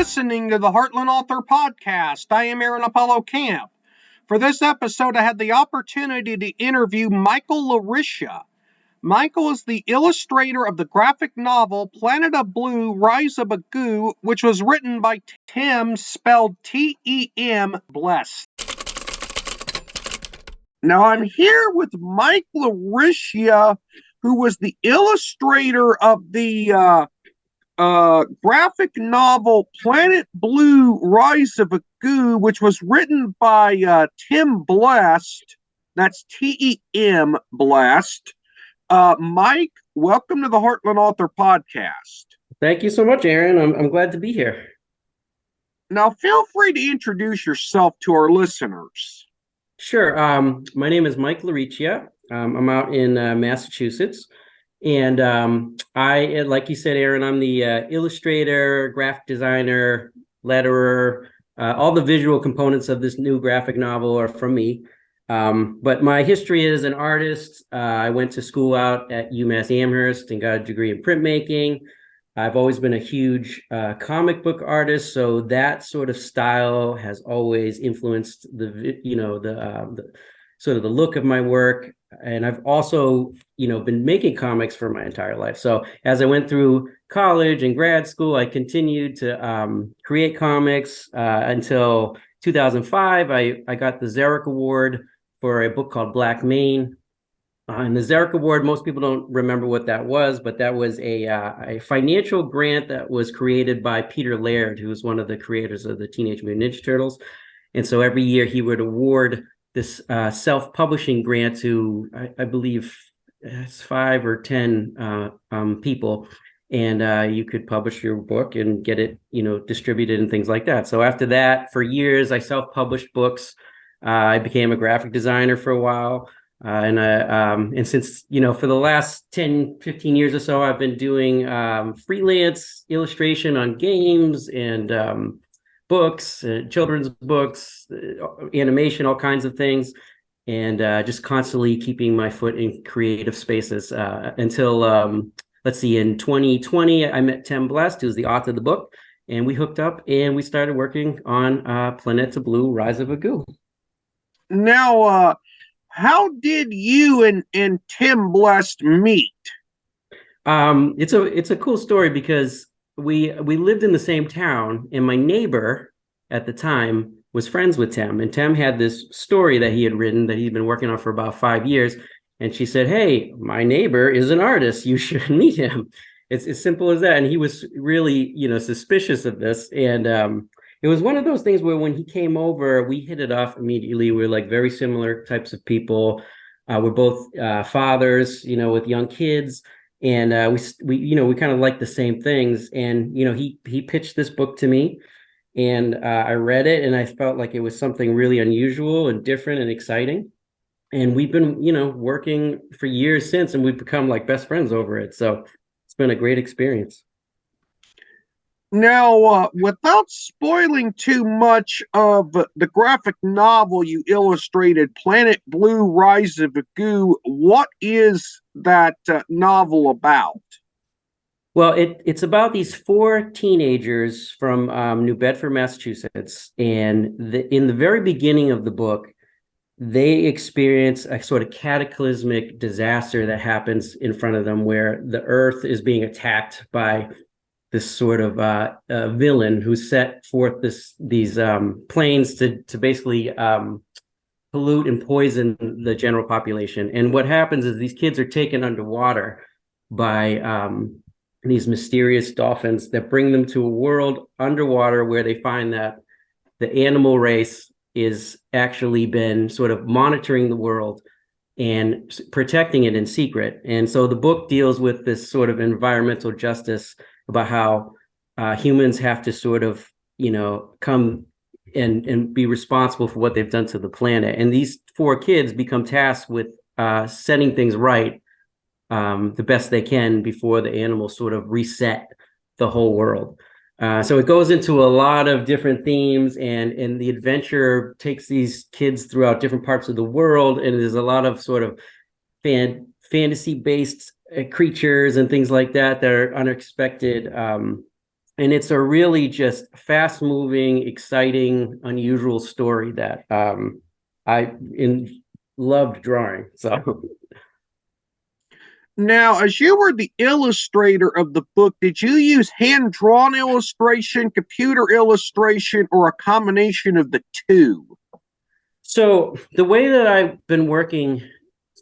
listening to the Heartland Author Podcast. I am Aaron Apollo Camp. For this episode, I had the opportunity to interview Michael LaRiccia. Michael is the illustrator of the graphic novel Planeta Blu, Rise of Agoo, which was written by Tem, spelled T-E-M, Blessed. Now I'm here with Mike LaRiccia, who was the illustrator of the graphic novel Planeta Blu, Rise of Agoo, which was written by Tem Blessed. That's T-E-M Blessed. Mike, welcome to the Heartland Author Podcast. Thank you so much, Aaron. I'm glad to be here. Now, feel free to introduce yourself to our listeners. Sure. My name is Mike LaRiccia. I'm out in Massachusetts. And I, like you said, Aaron, I'm the illustrator, graphic designer, letterer. All the visual components of this new graphic novel are from me. But my history as an artist, I went to school out at UMass Amherst and got a degree in printmaking. I've always been a huge comic book artist, so that sort of style has always influenced the sort of the look of my work. And I've also, been making comics for my entire life. So as I went through college and grad school, I continued to create comics until 2005. I got the Xeric Award for a book called Black Mane. And the Xeric Award, most people don't remember what that was, but that was a financial grant that was created by Peter Laird, who was one of the creators of the Teenage Mutant Ninja Turtles. And so every year he would award this self-publishing grant to, I believe, it's 5 or 10 people, and you could publish your book and get it, distributed and things like that. So after that, for years, I self-published books. I became a graphic designer for a while, and since for the last 10, 15 years or so, I've been doing freelance illustration on games and books, children's books, animation, all kinds of things, and just constantly keeping my foot in creative spaces until, in 2020, I met Tem Blessed, who's the author of the book, and we hooked up and we started working on Planeta Blu, Rise of Agoo. Now, how did you and Tem Blessed meet? It's a cool story because we lived in the same town, and my neighbor at the time was friends with Tem, and Tem had this story that he had written that he'd been working on for about 5 years, and she said, "Hey, my neighbor is an artist. You should meet him." It's as simple as that. And he was really, suspicious of this, and it was one of those things where when he came over, we hit it off immediately. We're like very similar types of people. We're both fathers, with young kids. And we kind of like the same things. And, he pitched this book to me, and I read it, and I felt like it was something really unusual and different and exciting. And we've been, working for years since, and we've become like best friends over it. So it's been a great experience. Now, without spoiling too much of the graphic novel you illustrated, Planeta Blu, Rise of Agoo, what is that novel about? Well, it's about these 4 teenagers from New Bedford, Massachusetts, and in the very beginning of the book, they experience a sort of cataclysmic disaster that happens in front of them, where the Earth is being attacked by this sort of villain who set forth these planes to basically pollute and poison the general population. And what happens is these kids are taken underwater by these mysterious dolphins that bring them to a world underwater where they find that the animal race is actually been sort of monitoring the world and protecting it in secret. And so the book deals with this sort of environmental justice about how humans have to sort of, come and be responsible for what they've done to the planet. And these 4 kids become tasked with setting things right the best they can before the animals sort of reset the whole world. So it goes into a lot of different themes, and the adventure takes these kids throughout different parts of the world, and there's a lot of sort of fantasy-based creatures and things like that that are unexpected. and it's a really just fast-moving, exciting, unusual story that loved drawing. So Now, as you were the illustrator of the book, did you use hand-drawn illustration, computer illustration, or a combination of the two? So the way that I've been working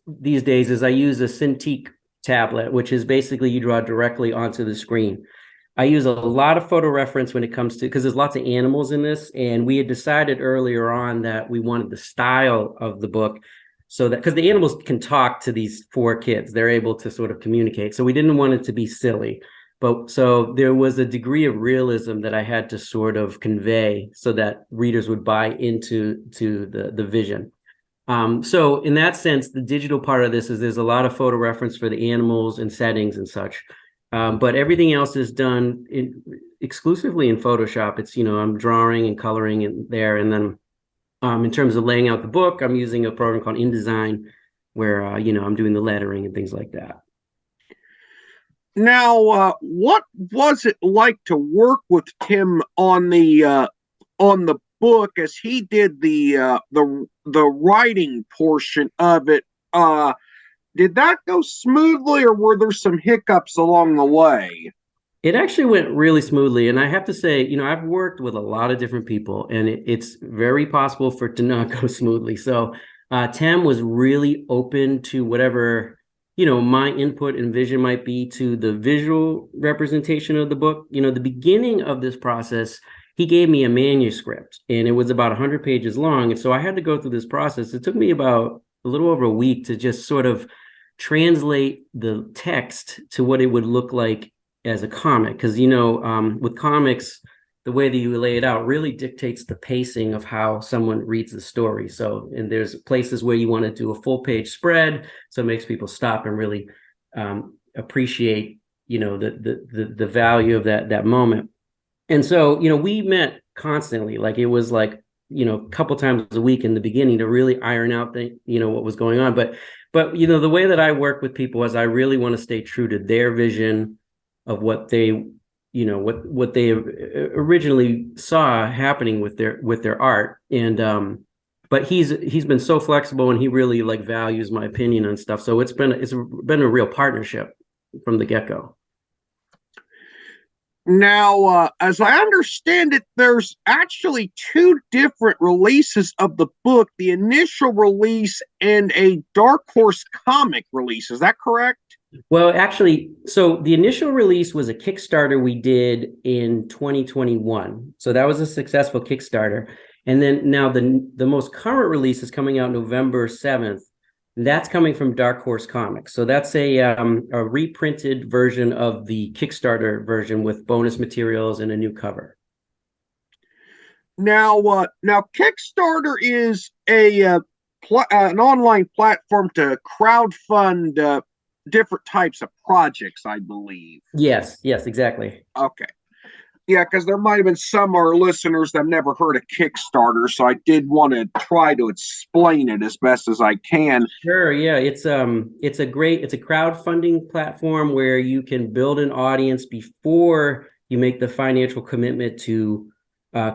these days is I use a Cintiq tablet, which is basically you draw directly onto the screen. I use a lot of photo reference when it comes to, because there's lots of animals in this, and we had decided earlier on that we wanted the style of the book so that, because the animals can talk to these four kids, they're able to sort of communicate. So we didn't want it to be silly. But so there was a degree of realism that I had to sort of convey so that readers would buy into the vision. So in that sense, the digital part of this is there's a lot of photo reference for the animals and settings and such. But everything else is done exclusively in Photoshop. It's, I'm drawing and coloring in there. And then in terms of laying out the book, I'm using a program called InDesign where, I'm doing the lettering and things like that. Now, what was it like to work with Tim on the book as he did the writing portion of it? Did that go smoothly, or were there some hiccups along the way? It actually went really smoothly. And I have to say, I've worked with a lot of different people, and it's very possible for it to not go smoothly. So Tem was really open to whatever, my input and vision might be to the visual representation of the book. The beginning of this process, he gave me a manuscript, and it was about 100 pages long. And so I had to go through this process. It took me about a little over a week to just sort of translate the text to what it would look like as a comic. Because, with comics, the way that you lay it out really dictates the pacing of how someone reads the story. So, and there's places where you want to do a full page spread, so it makes people stop and really appreciate, the value of that moment. And so, we met constantly. Like it was like, a couple times a week in the beginning to really iron out what was going on. But the way that I work with people is I really want to stay true to their vision of what they, what they originally saw happening with their art. And but he's been so flexible, and he really like values my opinion on stuff. So it's been a real partnership from the get-go. Now, as I understand it, there's actually two different releases of the book, the initial release and a Dark Horse comic release. Is that correct? Well, actually, so the initial release was a Kickstarter we did in 2021. So that was a successful Kickstarter. And then now the most current release is coming out November 7th. That's coming from Dark Horse Comics. So that's a reprinted version of the Kickstarter version with bonus materials and a new cover. Now Kickstarter is an online platform to crowdfund different types of projects, I believe. Yes, exactly. Okay. Yeah, because there might have been some of our listeners that have never heard of Kickstarter, so I did want to try to explain it as best as I can. Sure, yeah, it's a crowdfunding platform where you can build an audience before you make the financial commitment to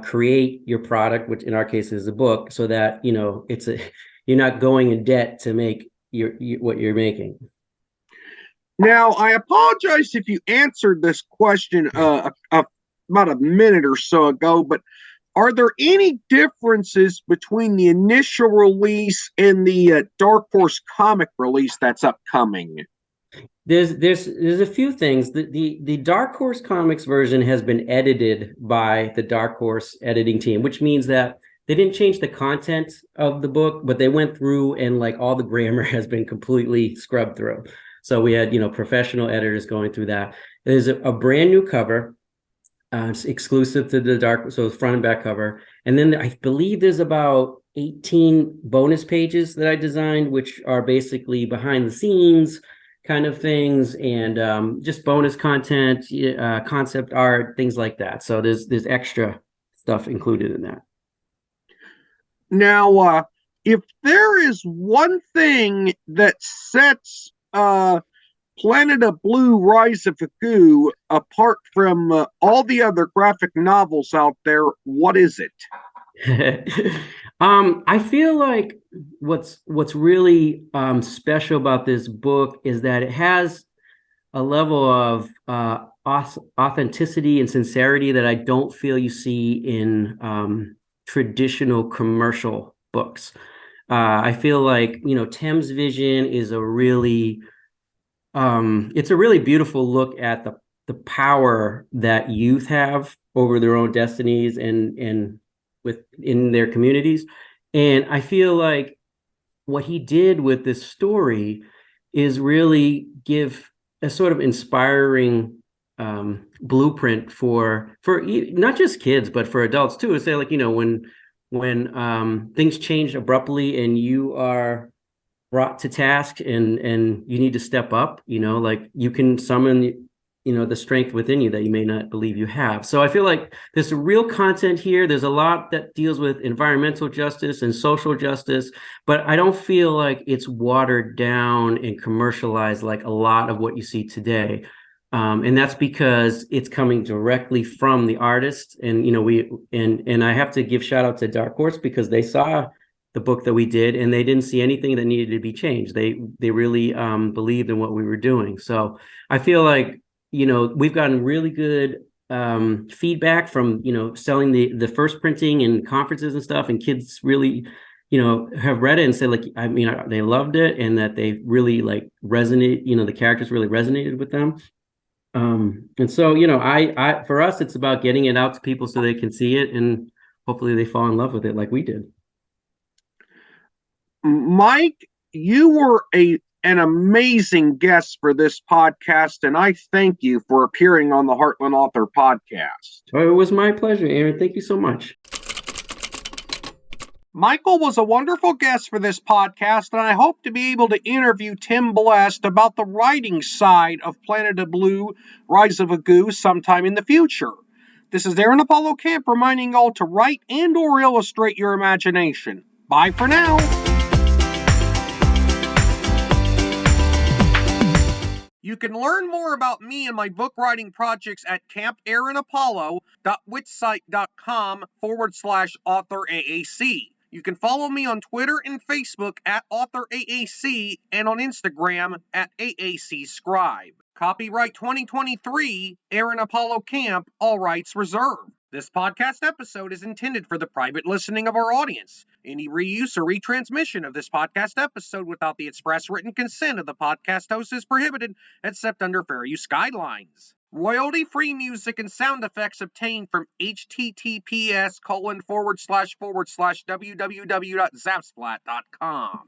create your product, which in our case is a book, so that you're not going in debt to make what you're making. Now, I apologize if you answered this question about a minute or so ago, but are there any differences between the initial release and the Dark Horse comic release that's upcoming? There's a few things. The Dark Horse Comics version has been edited by the Dark Horse editing team, which means that they didn't change the content of the book, but they went through and like all the grammar has been completely scrubbed through. So we had, professional editors going through that. There's a brand new cover. It's exclusive to the Dark, so it's front and back cover. And then I believe there's about 18 bonus pages that I designed, which are basically behind the scenes kind of things, and just bonus content, concept art, things like that. So there's extra stuff included in that. Now, if there is one thing that sets Planeta Blu, Rise of Agoo, apart from all the other graphic novels out there, what is it? I feel like what's really special about this book is that it has a level of authenticity and sincerity that I don't feel you see in traditional commercial books. I feel like, Tem's vision is it's a really beautiful look at the power that youth have over their own destinies and within their communities. And I feel like what he did with this story is really give a sort of inspiring blueprint for not just kids but for adults too. To say, like, when things change abruptly and you are brought to task and you need to step up, like you can summon the strength within you that you may not believe you have. So I feel like there's a real content here. There's a lot that deals with environmental justice and social justice, but I don't feel like it's watered down and commercialized like a lot of what you see today. And that's because it's coming directly from the artist. And I have to give shout out to Dark Horse because they saw the book that we did and they didn't see anything that needed to be changed. They really believed in what we were doing. So I feel like we've gotten really good feedback from selling the first printing and conferences and stuff, and kids really have read it and said, like, I mean, they loved it and that they really like resonate. The characters really resonated with them. And so I for us it's about getting it out to people so they can see it and hopefully they fall in love with it like we did. Mike, you were an amazing guest for this podcast, and I thank you for appearing on the Heartland Author Podcast. Oh, it was my pleasure, Aaron. Thank you so much. Michael was a wonderful guest for this podcast, and I hope to be able to interview Tem Blessed about the writing side of Planeta Blu, Rise of Agoo sometime in the future. This is Aaron Apollo Camp reminding y'all to write and or illustrate your imagination. Bye for now. You can learn more about me and my book writing projects at campaaronapollo.wixsite.com/authoraac. You can follow me on Twitter and Facebook at authoraac and on Instagram at aacscribe. Copyright 2023, Aaron Apollo Camp, all rights reserved. This podcast episode is intended for the private listening of our audience. Any reuse or retransmission of this podcast episode without the express written consent of the podcast host is prohibited, except under fair use guidelines. Royalty-free music and sound effects obtained from https://www.zapsplat.com.